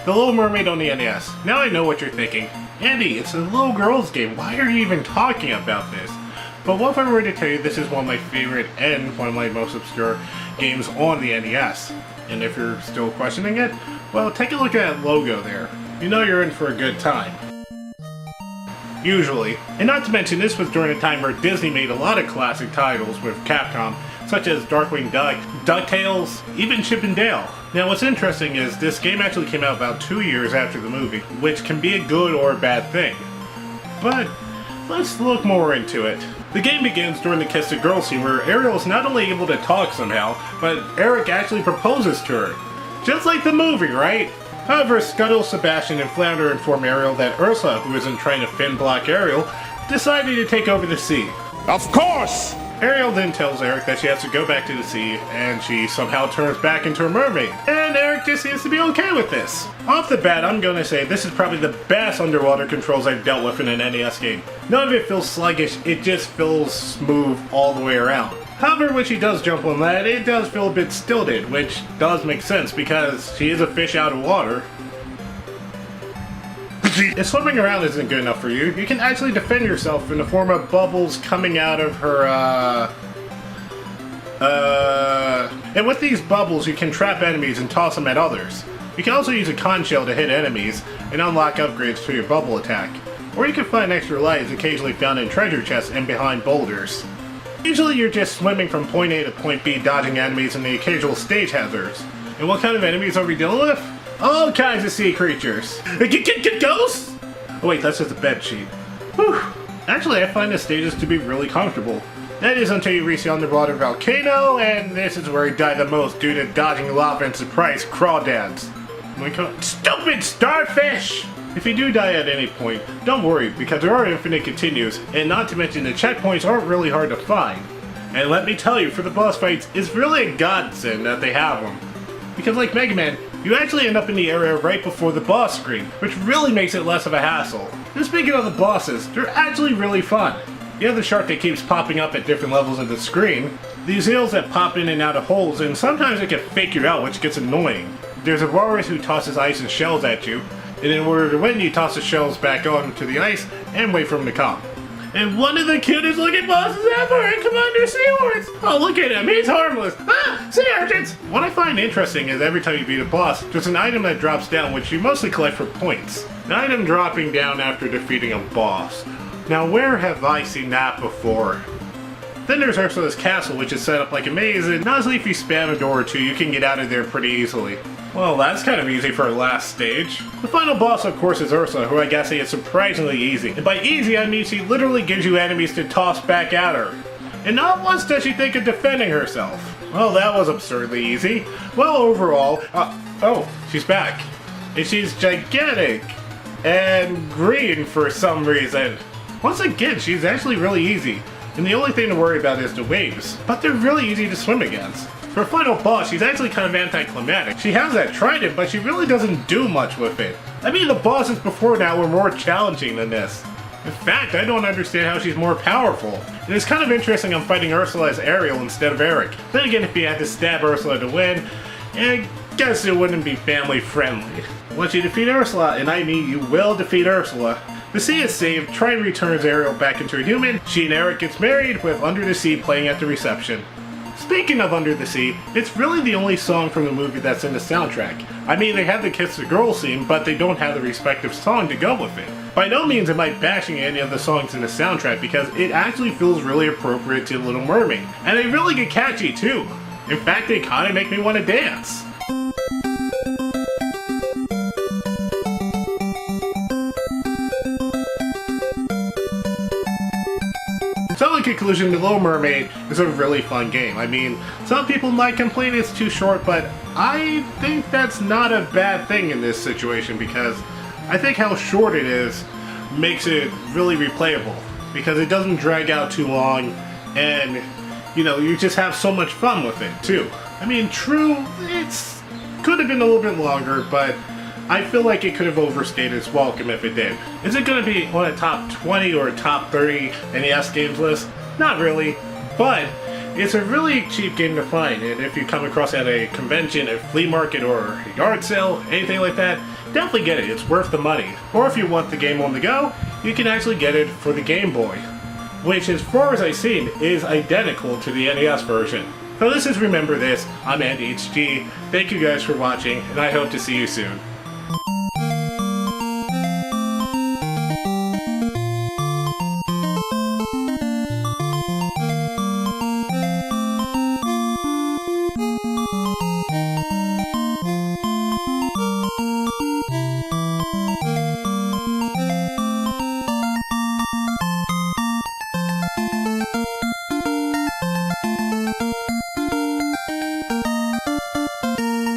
The Little Mermaid on the NES. Now I know what you're thinking. Andy, it's a little girl's game. Why are you even talking about this? But what if I were to tell you this is one of my favorite and one of my most obscure games on the NES? And if you're still questioning it, well, take a look at that logo there. You know you're in for a good time. Usually. And not to mention, this was during a time where Disney made a lot of classic titles with Capcom, such as Darkwing Duck, DuckTales, even Chip and Dale. Now what's interesting is this game actually came out about 2 years after the movie, which can be a good or a bad thing. But let's look more into it. The game begins during the Kiss the Girl scene where Ariel is not only able to talk somehow, but Eric actually proposes to her. Just like the movie, right? However, Scuttle, Sebastian, and Flounder inform Ariel that Ursula, who isn't trying to fin block Ariel, decided to take over the sea. Of course! Ariel then tells Eric that she has to go back to the sea, and she somehow turns back into a mermaid. And Eric just seems to be okay with this. Off the bat, I'm gonna say this is probably the best underwater controls I've dealt with in an NES game. None of it feels sluggish, it just feels smooth all the way around. However, when she does jump on land, it does feel a bit stilted, which does make sense because she is a fish out of water. If swimming around isn't good enough for you, you can actually defend yourself in the form of bubbles coming out of her, And with these bubbles, you can trap enemies and toss them at others. You can also use a conch shell to hit enemies and unlock upgrades to your bubble attack. Or you can find extra lives occasionally found in treasure chests and behind boulders. Usually you're just swimming from point A to point B, dodging enemies and the occasional stage hazards. And what kind of enemies are we dealing with? All kinds of sea creatures. Ghosts? Oh wait, that's just a bed sheet. Whew. Actually, I find the stages to be really comfortable. That is until you reach the underwater volcano, and this is where you die the most due to dodging lava and surprise crawdads. Stupid starfish! If you do die at any point, don't worry, because there are infinite continues, and not to mention the checkpoints aren't really hard to find. And let me tell you, for the boss fights, it's really a godsend that they have them. Because like Mega Man, you actually end up in the area right before the boss screen, which really makes it less of a hassle. And speaking of the bosses, they're actually really fun. You have the shark that keeps popping up at different levels of the screen, these eels that pop in and out of holes, and sometimes it can fake you out, which gets annoying. There's a walrus who tosses ice and shells at you, and in order to win, you toss the shells back onto the ice and wait for them to come. And one of the cutest looking bosses ever, and Commander Seahorse! Oh, look at him, he's harmless! Ah, sea urchins! What I find interesting is every time you beat a boss, there's an item that drops down which you mostly collect for points. An item dropping down after defeating a boss. Now where have I seen that before? Then there's Ursula's castle, which is set up like a maze, and honestly if you spam a door or two, you can get out of there pretty easily. Well, that's kind of easy for our last stage. The final boss, of course, is Ursula, who I guess is surprisingly easy. And by easy, I mean she literally gives you enemies to toss back at her. And not once does she think of defending herself. Well, that was absurdly easy. Well, overall, oh, she's back. And she's gigantic. And green for some reason. Once again, she's actually really easy. And the only thing to worry about is the waves. But they're really easy to swim against. For a final boss, she's actually kind of anticlimactic. She has that trident, but she really doesn't do much with it. I mean, the bosses before now were more challenging than this. In fact, I don't understand how she's more powerful. And it's kind of interesting I'm fighting Ursula as Ariel instead of Eric. Then again, if you had to stab Ursula to win, I guess it wouldn't be family friendly. Once you defeat Ursula, and I mean you will defeat Ursula, the sea is saved, Trine returns Ariel back into a human, she and Eric gets married with Under the Sea playing at the reception. Speaking of Under the Sea, it's really the only song from the movie that's in the soundtrack. I mean, they have the Kiss the Girl scene, but they don't have the respective song to go with it. By no means am I bashing any of the songs in the soundtrack because it actually feels really appropriate to Little Mermaid. And they really get catchy too. In fact, they kinda make me want to dance. So in conclusion, The Little Mermaid is a really fun game. I mean, some people might complain it's too short, but I think that's not a bad thing in this situation because I think how short it is makes it really replayable because it doesn't drag out too long and, you know, you just have so much fun with it too. I mean, true, it's could have been a little bit longer, but I feel like it could have overstayed its welcome if it did. Is it going to be on a top 20 or a top 30 NES games list? Not really, but it's a really cheap game to find, and if you come across at a convention, a flea market, or a yard sale, anything like that, definitely get it, it's worth the money. Or if you want the game on the go, you can actually get it for the Game Boy, which as far as I've seen is identical to the NES version. So this is Remember This, I'm AndyHG, thank you guys for watching, and I hope to see you soon.